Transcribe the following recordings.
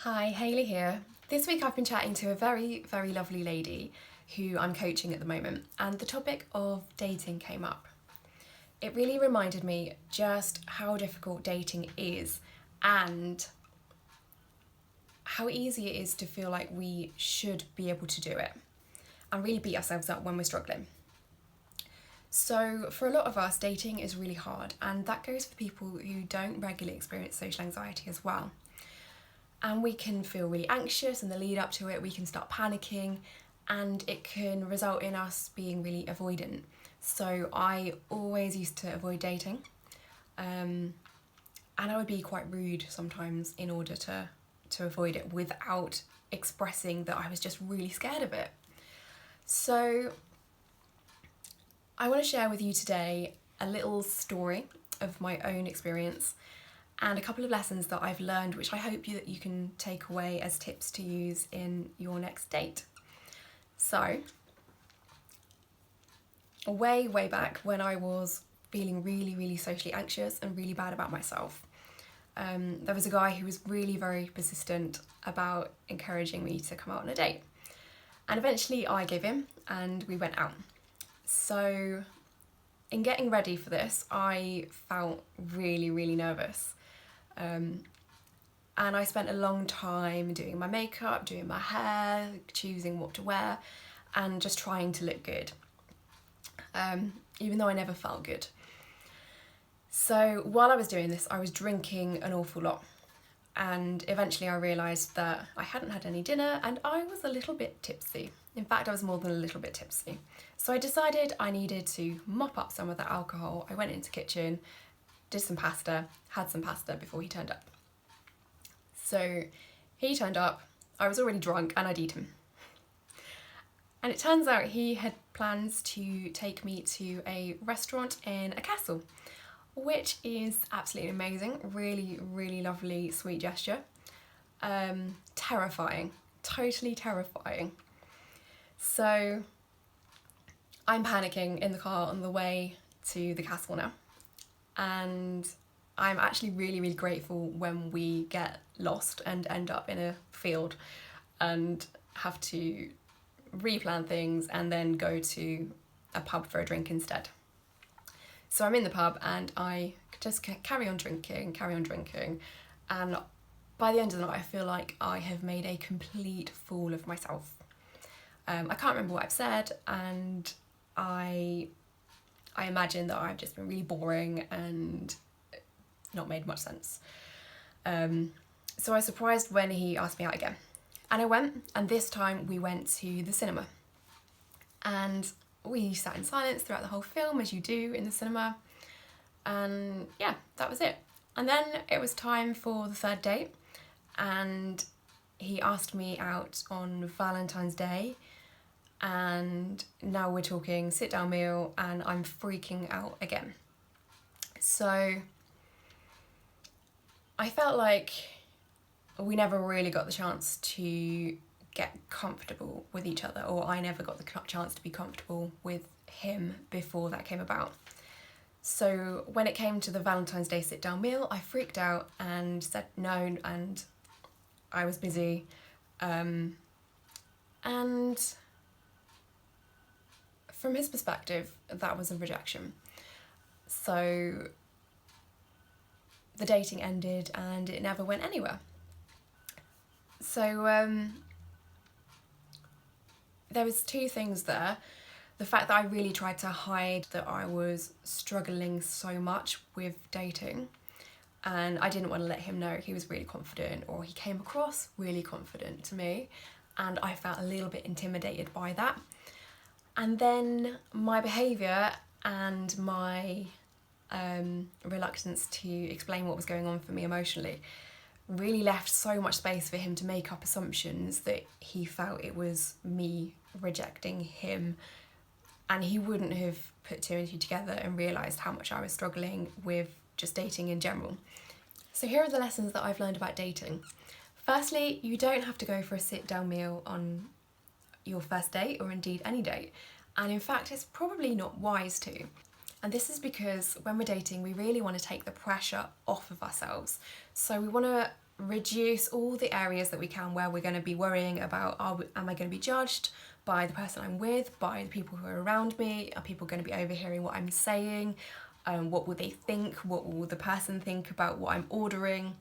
Hi, Hayley here. This week I've been chatting to a very, very lovely lady who I'm coaching at the moment, and the topic of dating came up. It really reminded me just how difficult dating is and how easy it is to feel like we should be able to do it and really beat ourselves up when we're struggling. So for a lot of us, dating is really hard, and that goes for people who don't regularly experience social anxiety as well. And we can feel really anxious in the lead up to it, we can start panicking, and it can result in us being really avoidant. So I always used to avoid dating, and I would be quite rude sometimes in order to avoid it without expressing that I was just really scared of it. So I want to share with you today a little story of my own experience and a couple of lessons that I've learned, which I hope that you can take away as tips to use in your next date. So, way back when I was feeling really socially anxious and really bad about myself, there was a guy who was really very persistent about encouraging me to come out on a date. And eventually I gave in and we went out. So in getting ready for this, I felt really nervous. And I spent a long time doing my makeup, doing my hair, choosing what to wear, and just trying to look good, even though I never felt good. So while I was doing this, I was drinking an awful lot, and eventually I realised that I hadn't had any dinner and I was a little bit tipsy. In fact, I was more than a little bit tipsy. So I decided I needed to mop up some of that alcohol. I went into the kitchen, did some pasta, had some pasta before he turned up. So he turned up, I was already drunk and I'd eaten. And it turns out he had plans to take me to a restaurant in a castle, which is absolutely amazing, really lovely, sweet gesture. Terrifying, totally terrifying. So I'm panicking in the car on the way to the castle now. And I'm actually really grateful when we get lost and end up in a field and have to replan things and then go to a pub for a drink instead. So I'm in the pub and I just carry on drinking, and by the end of the night I feel like I have made a complete fool of myself. I can't remember what I've said, and I imagine that I've just been really boring and not made much sense. So I was surprised when he asked me out again. And I went, and this time we went to the cinema. And we sat in silence throughout the whole film, as you do in the cinema. And yeah, that was it. And then it was time for the third date, and he asked me out on Valentine's Day. And now we're talking sit-down meal, and I'm freaking out again. So I felt like we never really got the chance to get comfortable with each other, or I never got the chance to be comfortable with him before that came about. So when it came to the Valentine's Day sit-down meal, I freaked out and said no, and I was busy. And from his perspective, that was a rejection. So the dating ended and it never went anywhere. So there was two things there. The fact that I really tried to hide that I was struggling so much with dating, and I didn't want to let him know he was really confident, or he came across really confident to me, and I felt a little bit intimidated by that. And then my behaviour and my reluctance to explain what was going on for me emotionally really left so much space for him to make up assumptions that he felt it was me rejecting him, and he wouldn't have put two and two together and realised how much I was struggling with just dating in general. So here are the lessons that I've learned about dating. Firstly, you don't have to go for a sit-down meal on your first date, or indeed any date, and in fact it's probably not wise to. And this is because when we're dating, we really want to take the pressure off of ourselves. So we want to reduce all the areas that we can where we're going to be worrying about, am I going to be judged by the person I'm with, by the people who are around me? Are people going to be overhearing what I'm saying? What will they think? What will the person think about what I'm ordering?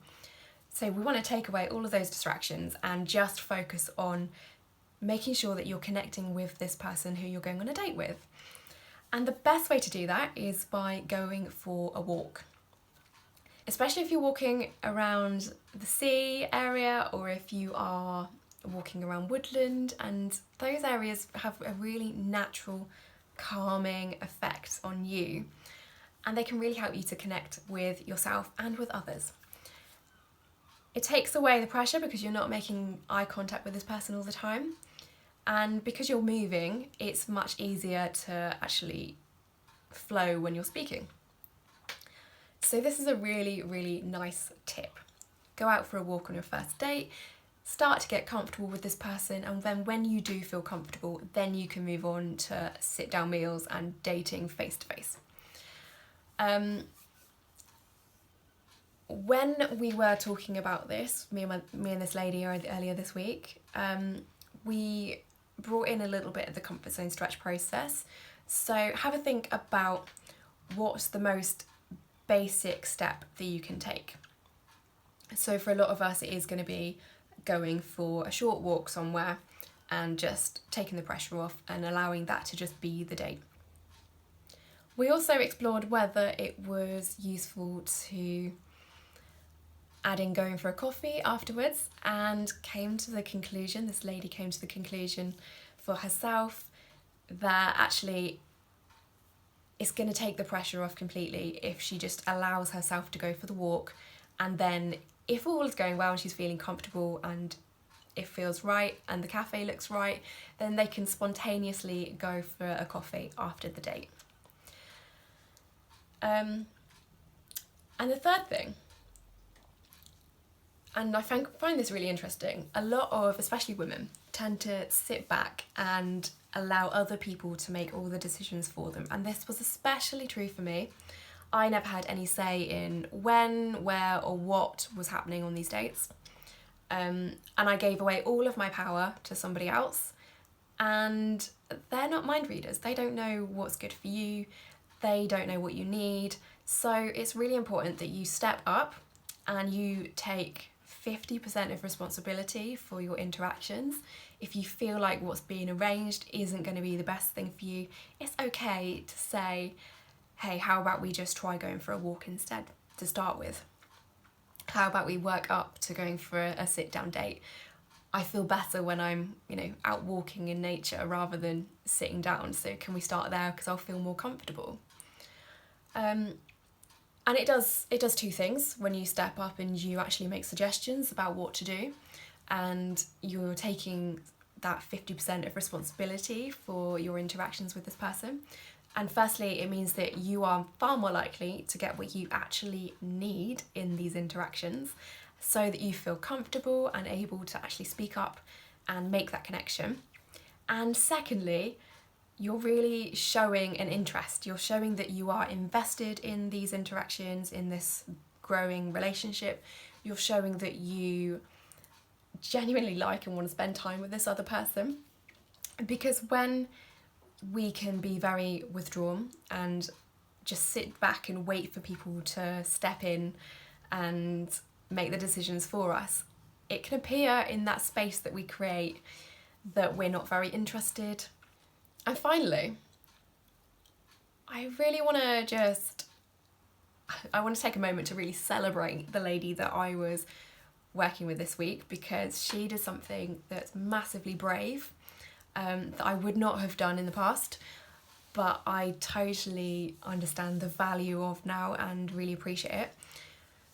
So we want to take away all of those distractions and just focus on making sure that you're connecting with this person who you're going on a date with. And the best way to do that is by going for a walk. Especially if you're walking around the sea area, or if you are walking around woodland, and those areas have a really natural calming effect on you, and they can really help you to connect with yourself and with others. It takes away the pressure because you're not making eye contact with this person all the time, and because you're moving, it's much easier to actually flow when you're speaking. So this is a really, really nice tip. Go out for a walk on your first date, start to get comfortable with this person, and then when you do feel comfortable, then you can move on to sit down meals and dating face to face. When we were talking about this, me and this lady earlier this week, we brought in a little bit of the comfort zone stretch process. So have a think about what's the most basic step that you can take. So for a lot of us, it is going to be going for a short walk somewhere and just taking the pressure off and allowing that to just be the date. We also explored whether it was useful to add in going for a coffee afterwards, and this lady came to the conclusion for herself that actually it's going to take the pressure off completely if she just allows herself to go for the walk, and then if all is going well and she's feeling comfortable and it feels right and the cafe looks right, then they can spontaneously go for a coffee after the date. And the third thing, and I find this really interesting, a lot of, especially women, tend to sit back and allow other people to make all the decisions for them. And this was especially true for me. I never had any say in when, where, or what was happening on these dates. And I gave away all of my power to somebody else. And they're not mind readers. They don't know what's good for you. They don't know what you need. So it's really important that you step up and you take 50% of responsibility for your interactions. If you feel like what's being arranged isn't going to be the best thing for you, it's okay to say, hey, how about we just try going for a walk instead to start with? How about we work up to going for a sit-down date? I feel better when I'm, out walking in nature rather than sitting down. So can we start there, because I'll feel more comfortable? And it does two things when you step up and you actually make suggestions about what to do, and you're taking that 50% of responsibility for your interactions with this person. And firstly, it means that you are far more likely to get what you actually need in these interactions, so that you feel comfortable and able to actually speak up and make that connection. And secondly, you're really showing an interest. You're showing that you are invested in these interactions, in this growing relationship. You're showing that you genuinely like and want to spend time with this other person. Because when we can be very withdrawn and just sit back and wait for people to step in and make the decisions for us, it can appear in that space that we create that we're not very interested. And finally, I really want to take a moment to really celebrate the lady that I was working with this week, because she did something that's massively brave, that I would not have done in the past, but I totally understand the value of now and really appreciate it.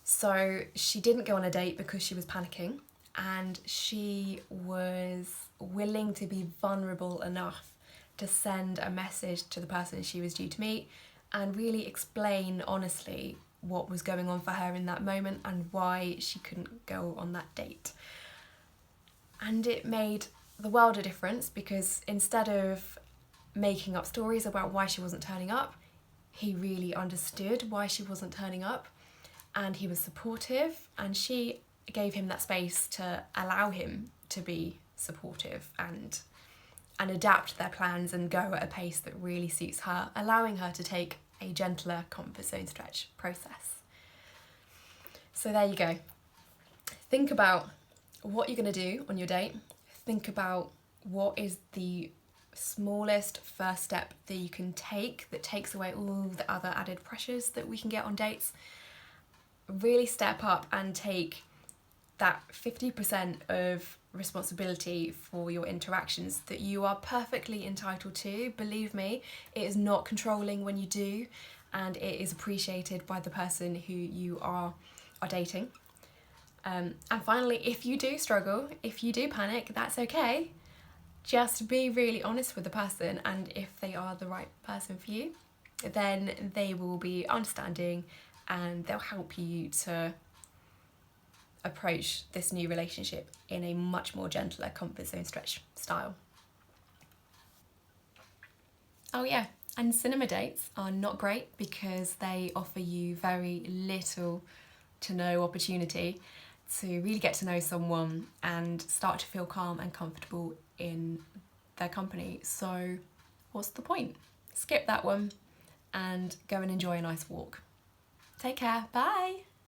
So she didn't go on a date because she was panicking, and she was willing to be vulnerable enough to send a message to the person she was due to meet and really explain honestly what was going on for her in that moment and why she couldn't go on that date. And it made the world a difference, because instead of making up stories about why she wasn't turning up, he really understood why she wasn't turning up, and he was supportive, and she gave him that space to allow him to be supportive and adapt their plans and go at a pace that really suits her, allowing her to take a gentler comfort zone stretch process. So there you go. Think about what you're going to do on your date. Think about what is the smallest first step that you can take that takes away all the other added pressures that we can get on dates. Really step up and take that 50% of responsibility for your interactions that you are perfectly entitled to. Believe me, it is not controlling when you do, and it is appreciated by the person who you are dating. And finally, if you do struggle, if you do panic, that's okay. Just be really honest with the person, and if they are the right person for you, then they will be understanding and they'll help you to approach this new relationship in a much more gentler comfort zone stretch style. Oh yeah, and cinema dates are not great because they offer you very little to no opportunity to really get to know someone and start to feel calm and comfortable in their company. So what's the point? Skip that one and go and enjoy a nice walk. Take care, bye!